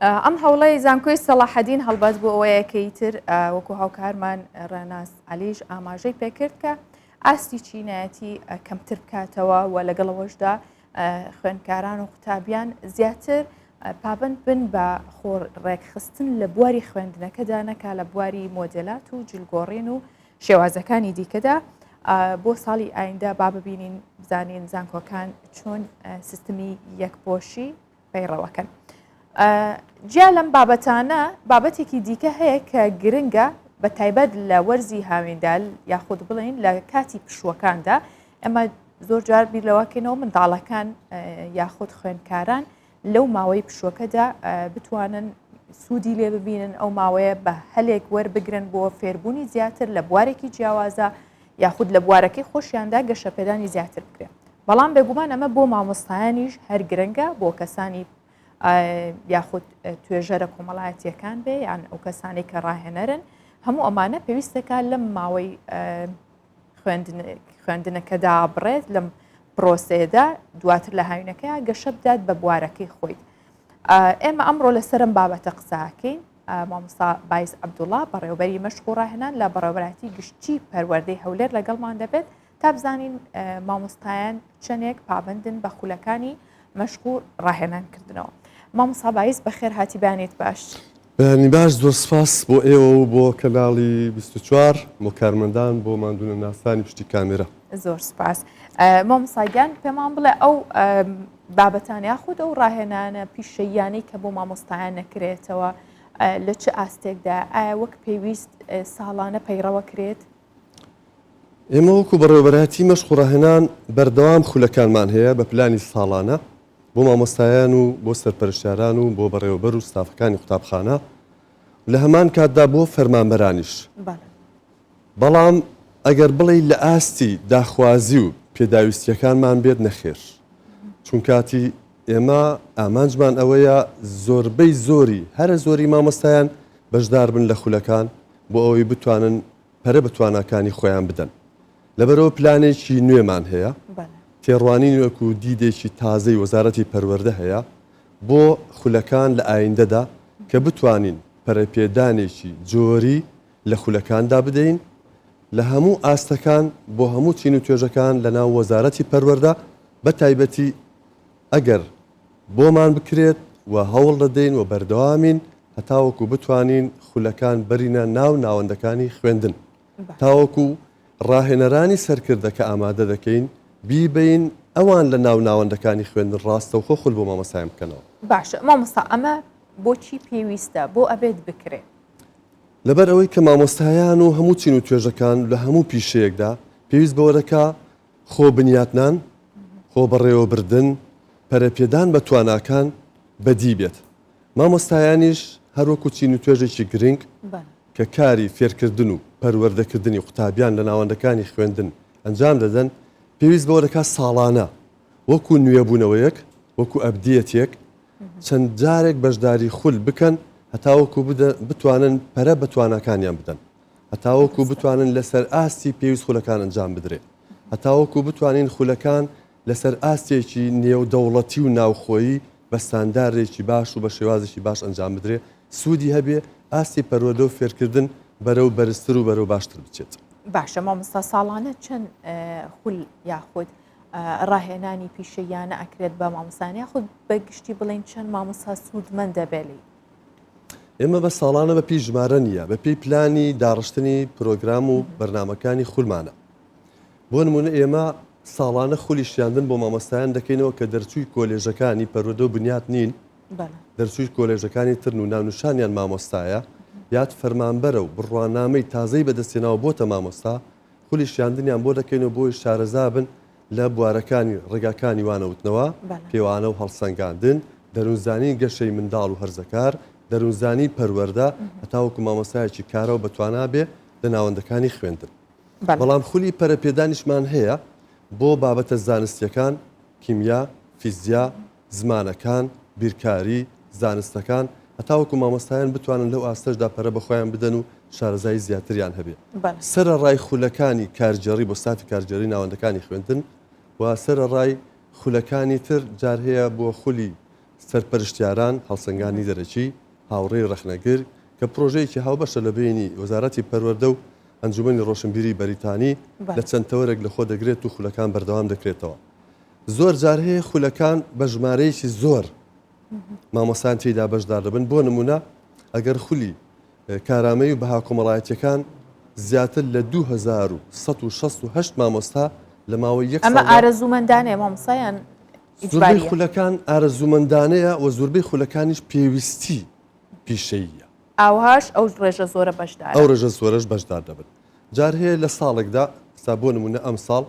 ئەم هەوڵەی زانکۆی سەلاحەدین هەڵبەت بۆ ئەوەیەکەیتر وەکو هاوکارمان ڕەناس عەلیش ئاماژەی پێکرد کە ئاستی چینایەتی کەمتر بکاتەوە و لەگەڵەوەشدا خوێندکاران و قوتابیان زیاتر پابند بن بە ڕێکخستن لە بواری خوێندنەکەدا نەکا لە بواری مۆدێلات و جلگۆڕین و شێوازەکانی دیکەدا بۆ ساڵی ئایندا با ببینین بزانین زانکۆکان چۆن سیستمی یەکپۆشی پەیڕەوەکەن. جیا لەم بابەتانە بابەتێکی دیکە هەیە کە گرنگە بە تایبەت لە وەرزی هاوێندال یاخود بڵین لە کاتی پشوەکاندا ئەمە زۆر جار بیر لەوەکەنەوە منداڵەکان یاخود خوێندکاران لەو ماوەی پشوەکەدا بتوانن سوودی لێ ببینن ئەو ماوەیە بە هەلێک وەربگرن بۆ فێربوونی زیاتر لە بوارێکی جیاوازە یاخود لە بوارەکەی خۆشیاندا گەشەپێدانی زیاتر بکرێن. بەڵام بێگومان ئەمە بۆ مامۆستایانیش هەر گرنگە بۆ کەسانی یاخود توێژەرە کۆمەڵایەتیەکان بێ یان ئەو کەسانی کە ڕاهێنەرن هەموو ئەمانە پێویستەکە لەم ماوەی خوێندنەکەدا بڕێت لەم پرۆسەیەدا دواتر لە هاوینەکەی گەشە بدات بە بوارەکەی خۆی. ئێمە ئەمڕۆ لەسەرم بابەتە قساکەین مامۆستا بایس عەبدوڵڵا بەڕێوەبەری مەشق و ڕاهێنان لە بەڕێوەبەتی گشتی پەروەردەی هەولێر لەگەڵمان دەبێت تا بزانین مامۆستایان چەندێک پابندن بە خولەکانی مەشق و ڕاهێنانکردنەوە. مامۆستا بایس بەخێر هاتی بانێت باش. بەنی باش زۆر سپاس بۆ ئێوە و بۆ کەناڵی 24 بۆ کارمەندان بۆ ماندوونە ناسانی پشتی کامێرە. زۆر سپاس. مامۆستاگیان پێمان بڵێ ئەو بابەتان یاخود ئەو ڕاهێنانە پیشەییانەی کە بۆ مامۆستایان نەکرێتەوە لە چه ئاستێکدا ئایا وەک پێویست ساڵانە پەیڕەوە کرێت؟ ئێمە وەکو بەڕێوەبەرەتی مەشق و ڕاهێنان بەردەوام خولەکانمان هەیە بە پلانی ساڵانە بۆ مامۆستایان و بۆ سەرپەرشتیاران و بۆ بەڕێوەبەر و ستافەکانی قوتابخانە لە هەمان کاتدا بۆ فەرمانبەرانیش. بەڵام ئەگەر بڵێ لە ئاستی داخوازی و پێداویستیەکانمان بێت نەخێر، چون کاتی ئێمە ئامانجمان ئەوەیە زۆربەی زۆری هەرە زۆری مامۆستایان بەشدار بن لە خولەکان بۆ ئەوەی بتوانن پەرە بە تواناکانی خۆیان بدەن. لەبەرەوە پلانێکی نوێمان هەیە، تێڕوانی نوێک و دیدێکی تازەی وەزارەتی پەروەردە هەیە بۆ خولەکان لە ئایندەدا کە بتوانین پەرەپێدانێکی جۆری لە خولەکاندا بدەین لە هەموو ئاستەکان بۆ هەموو چین و توێژەکان لە ناو وەزارەتی پەروەردە بە تایبەتی ئەگەر بۆمان بکرێت و هەوڵ دەدەین و بەردەوامین هەتاوەکو بتوانین خولەکان بەرینە ناو ناوەندەکانی خوێندن تاوەکو ڕاهێنەرانی سەرکردە کە ئامادە دەکەین بیبین ئەوان لە ناو ناوەندەکانی خوێندن ڕاستەوخۆ خول بۆ مامۆستایان بکەنەوە. باشە مامۆستا ئەمە بۆچی پێویستە بۆ ئەبێت بکرێت؟ لەبەر ئەوەی کە مامۆستایان و هەموو چین و توێژەکان لە هەموو پیشەیەکدا پێویست بەوەرەکە خۆ بنیاتنان، خۆ بەڕێوەبردن، پەرەپێدان بە تواناکان بەدی بێت. مامۆستایانیش هەروەکو چین و توێژێکی گرنگ کە کاری فێرکردن و پەروەردەکردنی قوتابیان لە ناوەندەکانی خوێندن ئەنجام دەدەن پێویست بەوەرەکە ساڵانە وەکو نوێبوونەوەیەک وەکو ئەبدیەتێک چەند جارێک بەشداری خول بکەن هەتاوەکو بتوانن پەرە بە تواناکانیان بدەن، هەتاوەکو بتوانن لەسەر ئاستی پێویست خولەکان ئەنجام بدرێت، هەتاوەکو بتوانین خولەکان لەسەر ئاستێکی نێودەوڵەتی و ناوخۆیی بە ستانداردێکی باش و بە شێوازێکی باش ئەنجام بدرێت سوودی هەبێ ئاستی پەروەردە و فێرکردن بەرەو بەرزتر و بەرەو باشتر بچێت. باشە مامۆستا ساڵانە چەند خول یاخود ڕاهێنانی پیشەیانە ئەکرێت بە مامۆستایان یاخود بەگشتی بڵین چەند مامۆستا سوودمەند دەبێلی؟ ئێمە بە ساڵانە بە پێی ژمارە نییە، بە پێی پلانی داڕشتنی پرۆگرام و بەرنامەکانی خولمانە. بۆ نمونە ئێمە ساڵانە خولی شیاندن بۆ مامۆستایان دەکەینەوە کە دەرچووی کۆلێژەکانی پەروەردە و بنیات نین، دەرچووی کۆلێژەکانی ترن و ناونشانیان مامۆستایە یاد فەرمانبەرە و بڕوانامەی تازەی بەدەستێناوە بۆتە مامۆستا خولی شیاندنیان بۆ دەکەینەوە بۆی شارەزا بن لە بوارەکانی ڕێگاکانی وانەوتنەوە پێوانە و هەڵسەنگاندن، دەروونزانی گەشەی منداڵ و هەرزەکار، دەروونزانی پەروەردە هەتاوەکو مامۆستایەکی کارەوە بەتوانا بێ لە ناوەندەکانی خوێندن. بەڵام خولی پەرەپێدانیشمان هەیە بۆ بابەتە زانستیەکان، کیمیا، فیزیا، زمانەکان، بیرکاری، زانستەکان هەتاوەکو مامۆستایان بتوانن لەو ئاستەشدا پەرە بەخۆیان بدەن و شارەزای زیاتریان هەبێ. سەرەڕای خولەکانی کارجێڕی بۆ ستافی کارجێڕی ناوەندەکانی خوێندن و سەرەڕای خولەکانی تر جار هەیە بۆ خولی سەرپەرشتیاران هەڵسەنگانی دەرەکی هاوڕێی ڕەخنەگر کە پرۆژەیەکی هاوبەشە لە بینی وەزارەتی پەروەردە و ئەنجومەنی ڕۆشنبیری بەریتانی لە چەند تەوەرێک لە خۆ دەگرێت و خولەکان بەردەوام دەکرێتەوە. زۆر جار هەیە خولەکان بە ژمارەیەکی زۆر مامۆستایان تێیدا بەشدار دەبن. بۆ نمونە ئەگەر خولی کارامەی و بەها کۆمەڵایەتیەکان زیاتر لە 2168 مامۆستا لە ماوەی یەک ئەمە ئارەزوومەندانەیە مامۆستایان زۆربەی خولەکان ئارەزوومەندانەیە و زۆربەی خولەکانیش پێویستی پیشەیە. ئاوهاش ئەو ڕێژە زۆرە بەشدار ئەو ڕێژە زۆرەش بەشدار دەبن. جار هەیە لە ساڵێکدا سا بۆ نمونە ئەم ساڵ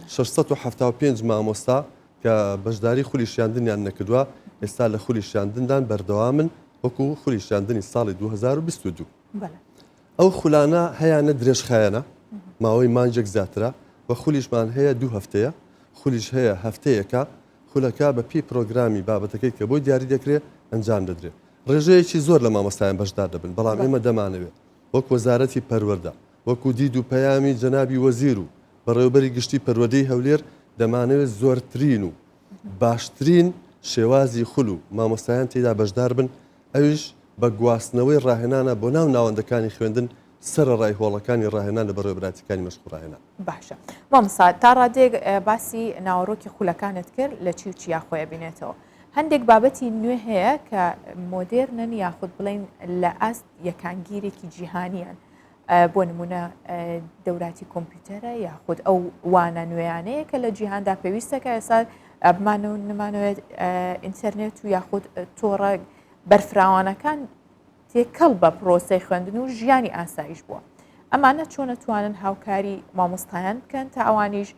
675 مامۆستا کە بەشداری خولی شاندنیان نەکردووە ئێستا لە خولی شاندندان بەردەوامن وەکو خولی شاندنی ساڵی 2022. ئەو خولانە هەیەە درێژخایەنە ماوەی مانجێک زیاترە و خولیشمان هەیە 2 هەفتەیە خولیش هەیە هەفتەیەکە خولەکە بە پێی پرۆگرامی بابەتەکەی کە بۆی دیاری دەکرێت ئەنجام دەدرێت. ڕێژەیەکی زۆر لە مامۆستایان بەشدار دەبن بەڵام ئێمە دەمانەوێت وەک وەزارەتی پەروەردە وەکو دید و پەیامی جەنابی وەزیر و بەڕێوەبەری گشتی پەروەردەی هەولێر دەمانەوێت زۆرترین و باشترین شێوازی خول و مامۆستایان تێدا بەشدار بن ئەویش بە گواستنەوەی ڕاهێنانە بۆ ناو ناوەندەکانی خوێندن سەرڕای هۆڵەکانی ڕاهێنان لە بەڕێوەبراتی مەشقڕاهێنان. باشە مامۆستا تا ڕادێک باسی ناوەڕۆکی خولەکانت کرد لە چی و چیا خۆیان بینێتەوە. هەندێک بابەتی نوێ هەیە کە مۆدێرنن یاخود بڵین لە ئەست یەکانگیرێکی جیهانیان بۆ نمونە دەوراتی کۆمپیوتەرە یاخود ئەو وانە نوێیانەیە کە لە جیهاندا پێویستەکە ئێستا نمانەوێت ئینتەرنێت و یاخود تۆڕە بەرفراوانەکان تێکەڵ بە پرۆسەی خوێندن و ژیانی ئاسایش بووە. ئەمانە چۆن توانن هاوکاری مامۆستایان بکەن تا ئەوانیش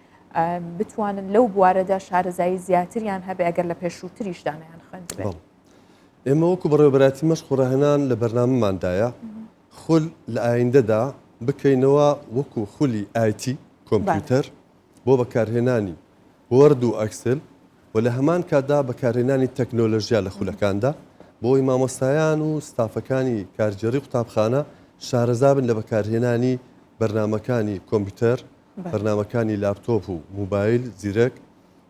بتوانن لەو بوارەدا شارەزایی زیاتریان هەبێ ئەگەر لە پێشووتریشدانیان خوێند بێت. ئێمە وەکو بەڕێوەبەراتی مەشقڕاهێنان لە بەرنامەماندایە خول لە ئایندەدا بکەینەوە وەکو خولی ئایتی کۆمپیوتەر بۆ بەکارهێنانی وەرد و ئەکسل و لە هەمان کاتدا بەکارهێنانی تەکنۆلۆژیا لە خولەکاندا بۆی مامۆستایان و ستافەکانی کارگێڕی قوتابخانە شارەزا بن لە بەکارهێنانی بەرنامەکانی کۆمپیوتەر بەرنامەکانی لاپتۆپ و موبایل زیرەک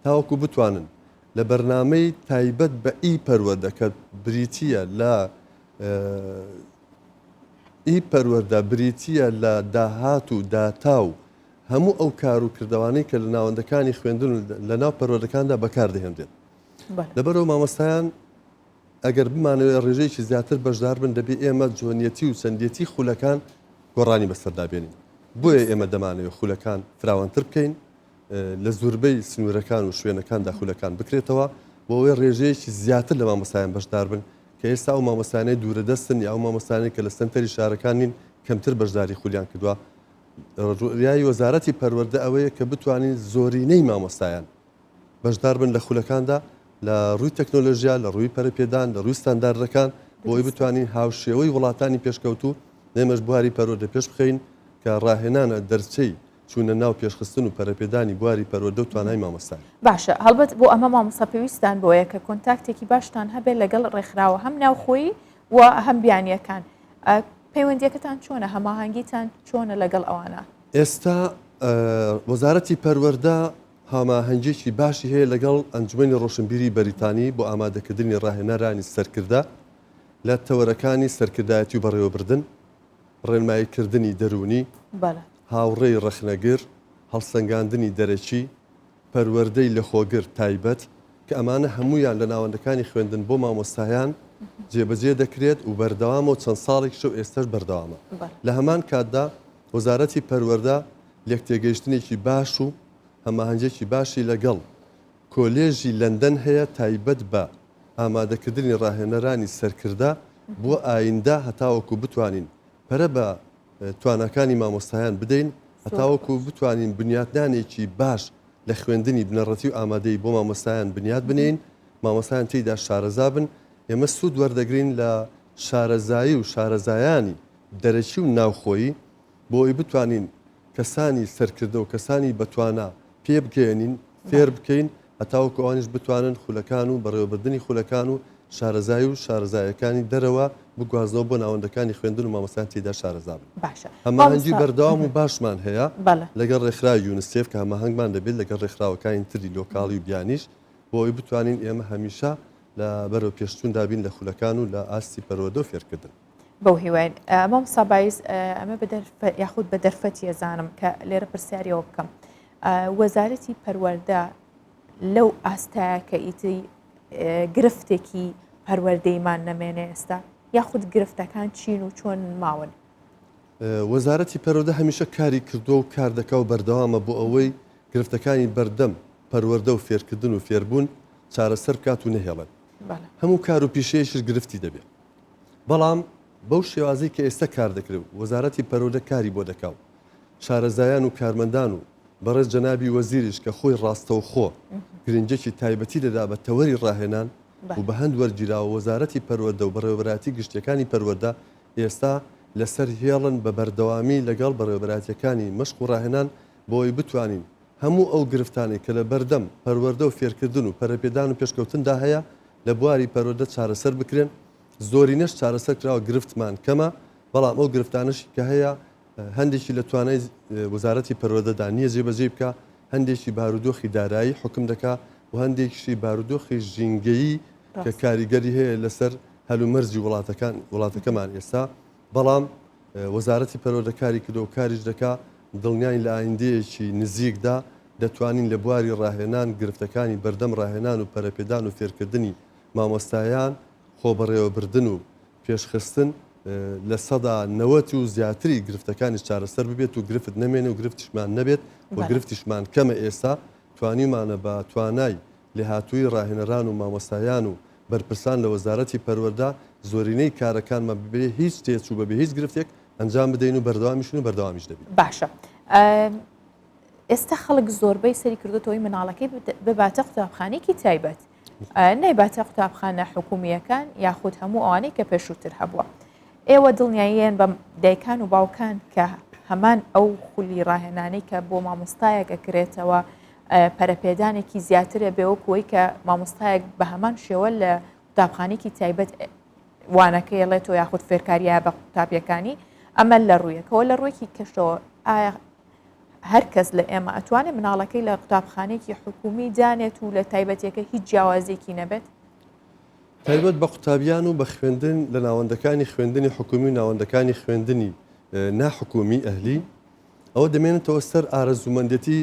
تاوەکو بتوانن لە بەرنامەی تایبەت بە ئی پەروەردە کە بریتیە لە ئی پەروەردە بریتیە لە داهات و داتا و هەموو ئەو کار و کردوانەی کە لە ناوەندەکانی خوێندن لە ناو پەروەردەکاندا بەکاردەهێنرێت. لەبەرەوە مامۆستایان ئەگەر بمانەوێت ڕێژەیەکی زیاتر بەشدار بن دەبێت ئێمە جوانیەتی و چەندیەتی خولەکان گۆڕانی بەسەردابێنین. بۆیە ئێمە دەمانەوێت خولەکان فراوانتر بکەین لە زۆربەی سنوورەکان و شوێنەکاندا خولەکان بکرێتەوە بۆ ئەوەی ڕێژەیەکی زیاتر لە مامۆستایان بەشدار بن کە ئێستا ئەو مامۆستانەی دوورەدەستن یا ئەو مامۆستانەی کە لە سنتەری شارەکانین کەمتر بەشداری خولیان کردووە. ڕێیای وەزارەتی پەروەردە ئەوەیە کە بتوانین زۆرینەی مامۆستایان بەشدار بن لە خولەکاندا لە ڕووی تەکنۆلۆژیا لە ڕووی پەرەپێدان لە ڕووی ستانداردەکان بۆی بتوانین هاوشێوەی وڵاتانی پێشکەوتوو نێمەش بواری پەروەردە پێش بخەین کە ڕاهێنانە دەرچەی چوونە ناو پێشخستن و پەرەپێدانی بواری پەروەردە و توانای مامۆستای. باشە هەڵبەت بۆ ئەمە مامۆستا پێویستان بۆیە کە کۆنتاکتێکی باشتان هەبێت لەگەڵ ڕێکخراوە هەم ناوخۆیی و هەم بیانیەکان. پەیوەندیەکەتان چۆنە هەماهەنگیتان چۆنە لەگەڵ ئەوانە؟ ئێستا وەزارەتی پەروەردە هەماهەنگێکی باشی هەیە لەگەڵ ئەنجومەنی ڕۆشنبیری بەریتانی بۆ ئامادەکردنی ڕاهێنەرانی سەرکردە لە تەوەرەکانی سەرکردایەتی و بەڕێوەبردن ڕێنماییکردنی دەرونی هاوڕێی ڕەخنەگر هەڵسەنگاندنی دەرەکی پەروەردەی لە خۆگر تایبەت کە ئەمانە هەمویان لە ناوەندەکانی خوێندن بۆ مامۆستایان جێبەجێ دەکرێت و بەردەوامە و چەند ساڵێک شەو ئێستش بەردەوامە. لە هەمان کاتدا وەزارەتی پەروەردە یەکتێگەیشتنێکی باش و هەماهەنگێکی باشی لەگەڵ کۆلێژی لەندەن هەیە تایبەت بە ئامادەکردنی ڕاهێنەرانی سەرکردە بۆ ئایندە هەتاوەکو بتوانین پەرە بە توانەکانی مامۆستایان بدەین هەتاوەکو بتوانین بنیاتدانێکی باش لە خوێندنی بنەڕەتی و ئامادەی بۆ مامۆستایان بنیاد بنین مامۆستایان تێیدا شارەزا بن ئێمە سوود وەردەگرین لە شارەزایی و شارەزایانی دەرەکی و ناوخۆیی بۆی بتوانین کەسانی سەرکردە و کەسانی بەتوانە پێ بگەێنین فێر بکەین هەتاوەکو ئەوانیش بتوانن خولەکان و بەڕێوەبردننی خولەکان و شارەزای و شارەزایەکانی دەرەوە بگوازنەوە بۆ ناوەندەکانی خوێندن و مامۆستایان تێدا شارەزا بن. هەماهەنگی بەردەوام و باشمان هەیە لەگەڵ ڕێکخراوی یونیسێف کە هەماهەنگمان دەبێت لەگەڵ ڕێکخراوەکانی تری لۆکاڵی و بیانیش بۆ ئەوی بتوانین ئێمە هەمیشە لە بەرەو پێشچوون دابین لە خولەکان و لە ئاستی پەروەردە و فێرکردن. بەو هیوان مام سابایز ئەمە یاخود بە دەرفەتی ێزانم کە لێرە پرسیاریەوە بکەم. وەزارەتی پەروەردە لەو ئاستایە کە ئیتری گرفتێکی پەروەردەیمان نەمێنێ ئێستا یاخود گرفتەکان چین و چۆن ماون؟ وەزارەتی پەروەردە هەمیشە کاری کردووە و کار دەکا و بەردەوامە بۆ ئەوەی گرفتەکانی بەردەم پەروەردە و فێرکردن و فێربوون چارەسەر بکات و نەهێڵن. هەموو کار و پیشەیەشش گرفتی دەبێت. بەڵام بەو شێوازەی کە ئێستا کار دەکرێت وەزارەتی پەروەردە کاری بۆ دەکاو شارەزایان و کارمەندان و بەڕێز جەنابی وەزیریش کە خۆی ڕاستەوخۆ گرنگێکی تایبەتی دەدا بە تەوەری ڕاهێنان و بە هەند وەرگیراوە وەزارەتی پەروەردە و بەڕێوەبەراتی گشتیەکانی پەروەردە ئێستا لەسەر هێڵن بە بەردەوامی لەگەڵ بەڕێوەبەراتیەکانی مەشق و ڕاهێنان بۆی بتوانین هەموو ئەو گرفتانی کە لە بەردەم پەروەردە و فێرکردن و پەرەپێدان و پێشکەوتندا هەیە لە بواری پەروەردە چارەسەر بکرێن. زۆرینەش چارەسەر کراوە گرفتمان کەمە، بەڵام ئەو گرفتانشی کە هەیە هەندێکی لە توانای وەزارەتی پەروەردەدا نییە جێبەجێ بکە، هەندێکی بارودۆخی دارایی حکم دەکا و هەندێکیشی بارودۆخی ژینگەیی کە کاریگەری هەیە لەسەر هەلومەرجی وڵاتەکەمان ئێستا. بەڵام وەزارەتی پەروەردە کاری کردو و کاریش دەکا دڵنیای لە ئایندەیەکی نزیکدا دەتوانین لە بواری ڕاهێنان گرفتەکانی بەردەم ڕاهێنان و پەرەپێدان و فێرکردنی مامۆستایان خۆبەڕێوەبردن و پێشخستن لە سەدا 90 و زیاتری گرفتەکانی چارەسەر ببێت و گرفت نەمێنێ و گرفتیشمان نەبێت و گرفتیشمان کەمە. ئێستا توانیمانە بە توانای لێهاتووی ڕاهێنەران و مامۆستایان و بەرپرسان لە وەزارەتی پەروەردە زۆرینەی کارەکانمە ببێ هیچ تێچوو بەبێ هیچ گرفتێک ئەنجام بدەین و بەردەوامیشن و بەردەوامیش دەبێت. باشە. ئێستا خەڵک زۆربەی سەری کردوتەوەی مناڵەکەی بباتە قوتابخانەیەکی تایبەت، نەیباتە قوتابخانە حکومیەکان یاخود هەموو ئەوانەی کە پێشووتر هەبووە. ئێوە دڵنیاییان بە دایکان و باوکان کە هەمان ئەو خولی ڕاهێنانەی کە بۆ مامۆستایەک ئەکرێتەوە پەرەپێدانێکی زیاترە بێوەکەوەی کە مامۆستایەک بە هەمان شێوە لە قوتابخانێکی تایبەت وانەکەیڵێتەوە یاخود فێرکاریە بە قوتابیەکانی ئەمە لە ڕوویەکەوە لە ڕوویەکی کەشەوە ئایا هەر کەس لە ئێمە ئەتوانێت مناڵەکەی لە قوتابخانێکی حکومی دانێت و لە تایبەتەکە هیچ جیاوازێکی نەبێت؟ تایبەت بە قوتابیان و بە خوێندن لە ناوەندەکانی خوێندنی حکومی و ناوەندەکانی خوێندنی ناحکومی ئەهلی ئەوە دەمێنێتەوە سەر ئارەزوومەندەتی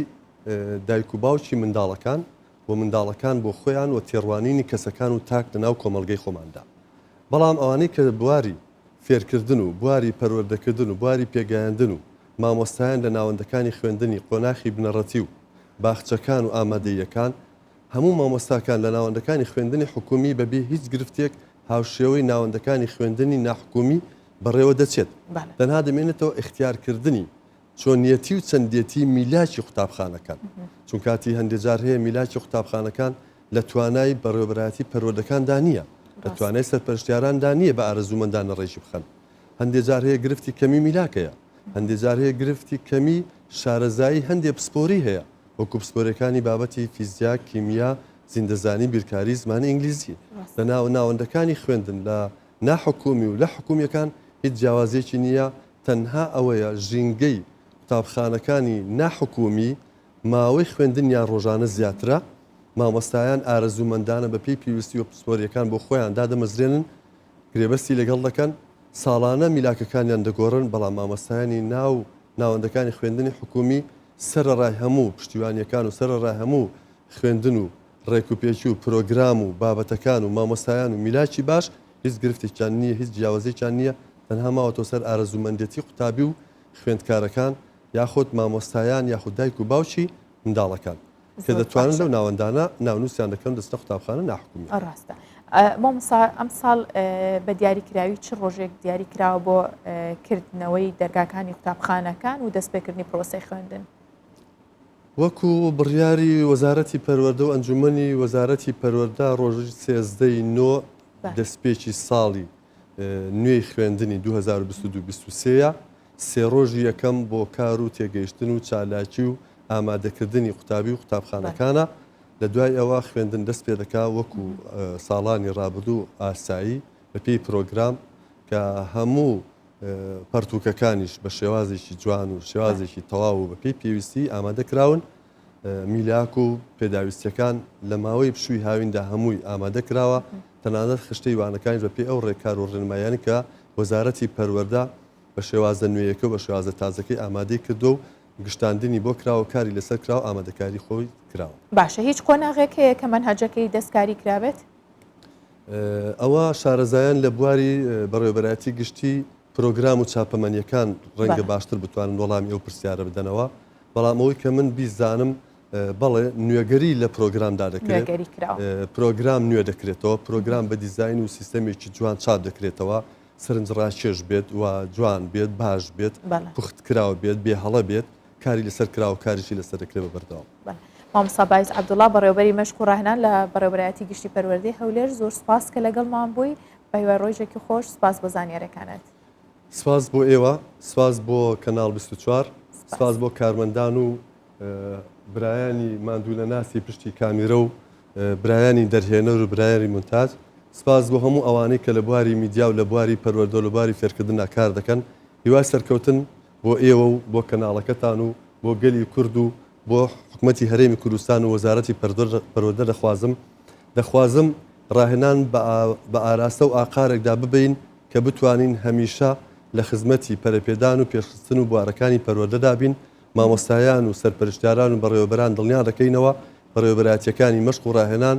دایک و باوکی منداڵەکان بۆ منداڵەکان بۆ خۆیان و تێڕوانینی کەسەکان و تاک لەناو کۆمەڵگەی خۆماندا. بەڵام ئەوانەی کە بواری فێرکردن و بواری پەروەردەکردن و بواری پێگەیاندن و مامۆستایان لە ناوەندەکانی خوێندنی قۆناخی بنەڕەتی و باخچەکان و ئامادەیەکان هەموو مامۆستاکان لە ناوەندەکانی خوێندنی حکومی بەبێ هیچ گرفتێک هاوشێوەی ناوەندەکانی خوێندنی ناحکومی بەڕێوە دەچێت. تەنها دەمێنێتەوە اختیارکردنی چۆنیەتی و چەندێتی میلاکی قوتابخانەکان، چون کاتی هەندێک جار هەیە میلاکی قوتابخانەکان لە توانای بەڕێوەبەراتی پەروەردەکاندا نییە، لە توانای سەرپەرشتیاراندا نییە بە ئارەزوومەندانە ڕێژی بخەن. هەندێک جار هەیە گرفتی کەمی میلاکەیە، هەندێک جار هەیە گرفتی کەمی شارەزایی هەندێک پسپۆری هەیە، وەکو پسپۆرەکانی بابەتی فیزیک، کیمیا، زیندەزانی، بیرکاری، زمانی ئینگلیزی. لە ناوەندەکانی خوێندن لە ناحکومی و لە حکومیەکان هیچ جیاوازێکی نییە، تەنها ئەوەیە ژینگەی قوتابخانەکانی ناحکومی ماوەی خوێندنیان ڕۆژانە زیاترە، مامۆستایان ئارەزوومەندانە بە پێی پێویستی و پسپۆریەکان بۆ خۆیان دادەمەزرێنن، گرێبەستی لەگەڵ دەکەن، ساڵانە میلاکەکانیان دەگۆڕن، بەڵام مامۆستایانی ناوەندەکانی خوێندنی حکومی سەرەڕای هەموو پشتیوانیەکان و سەرەڕای هەموو خوێندن و ڕێکوپێکی و پرۆگرام و بابەتەکان و مامۆستایان و میلاکی باش هیچ گرفتێکیان نییە، هیچ جیاوازێکیان نییە، تەنها ماوەتەوە سەر ئارەزوومەندێتی قوتابی و خوێندکارەکان یاخود مامۆستایان یاخود دایک و باوکی منداڵەکان کە دەتوانن لەو ناوەندانە ناونووسیان دەکەن دەستە قوتابخانە ناحکومی. ڕاستە. مامۆستا ئەم ساڵ بە دیاریکراوی چ ڕۆژێک دیاری کراوە بۆ کردنەوەی دەرگاکانی قوتابخانەکان و دەستپێکردنی پرۆسەی خوێندن؟ وەکو بڕیاری وەزارەتی پەروەردە و ئەنجومەنی وەزارەتی پەروەردە ڕۆژی 13 دەستپێکی ساڵی نوێی خوێندنی 2022-23 سێ ڕۆژی یەکەم بۆ کار و تێگەیشتن و چالاکی و ئامادەکردنی قوتابی و قوتابخانەکانە. لە دوای ئەوە خوێندن دەست پێ دەکا وەکو ساڵانی ڕابردوو ئاسایی بە پێی پرۆگرام کە هەموو پەرتووکەکانیش بە شێوازێکی جوان و شێوازێکی تەواو و بە پێی پێویستی ئامادەکراون. میلاک و پێداویستیەکان لە ماوەی پشووی هاویندا هەمووی ئامادە کراوە تەنانەت خشتەی وانەکانی بە پێی ئەو ڕێکار و ڕێنمایانی کە وەزارەتی پەروەردە بە شێوازە نوێیەکە و بە شێوازە تازەکەی ئامادەی کردو و گشتاندنی بۆ کراوە کاری لەسەر کراوە ئامادەکاری خۆی کراوە. باشە هیچ قۆناغێک هەیە کە منهەجەکەی دەستکاری کرابێت؟ ئەوە شارەزایان لە بواری بەڕێوەبەرایەتی گشتی پرۆگرام و چاپەمەنیەکان ڕەنگە باشتر بتوانن وەڵامی ئەو پرسیارە بدەنەوە بەڵام ئەوەی کە من بیزانم بەڵێ نوێگەری لە پرۆگرامدا دەکرێت پرۆگرام نوێ دەکرێتەوە پرۆگرام بە دیزاین و سیستەمێکی جوان چاپ دەکرێتەوە سەرنجڕاکێش بێت و جوان بێت باش بێت پوخت کراوە بێت بێ هەڵە بێت کاری لەسەر کراوە کاریشی لەسەر دەکرێت بە بەردەوام. مامۆستا باعیس عەبدوڵڵا بەڕێوەبەری مەشق و ڕاهێنان لە بەڕێوەبەرایەتی گشتی پەروەردەی هەولێر زۆر سوپاس کە لەگەڵمان بووی بە هیوای ڕۆژێکی خۆش سوپاس بۆ زانیاریەکانت. سپاس بۆ ئێوە سپاس بۆ کەناڵ 24 سپاس بۆ کارمەندان و برایانی ماندوو لە ناسی پشتی کامیرە و برایانی دەرهێنەر و برایانی مونتاژ سپاس بۆ هەموو ئەوانەی کە لە بواری میدیا و لە بواری پەروەردە و لە بواری فێرکردندا کار دەکەن هیوای سەرکەوتن بۆ ئێوە و بۆ کەناڵەکەتان و بۆ گەلی کورد و بۆ حکوومەتی هەرێمی کوردستان و وەزارەتی پەروەردە دەخوازم ڕاهێنان بە ئاراستە و ئاقارێکدا ببین کە بتوانین هەمیشە لە خزمەتی پەرەپێدان و پێشخستن و بوارەکانی پەروەردەدا بین مامۆستایان و سەرپەرشتیاران و بەڕێوەبەران دڵنیا دەکەینەوە بەڕێوەبەرایەتیەکانی مەشق و ڕاهێنان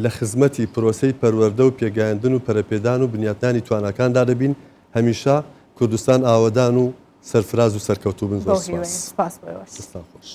لە خزمەتی پرۆسەی پەروەردە و پێگەیاندن و پەرەپێدان و بنیاتانی توانەکاندا دەبین هەمیشە کوردستان ئاوەدان و سەرفراز و سەرکەوتوو بن. زۆر سپاس. سپاس بۆ ئێوەش. خۆش.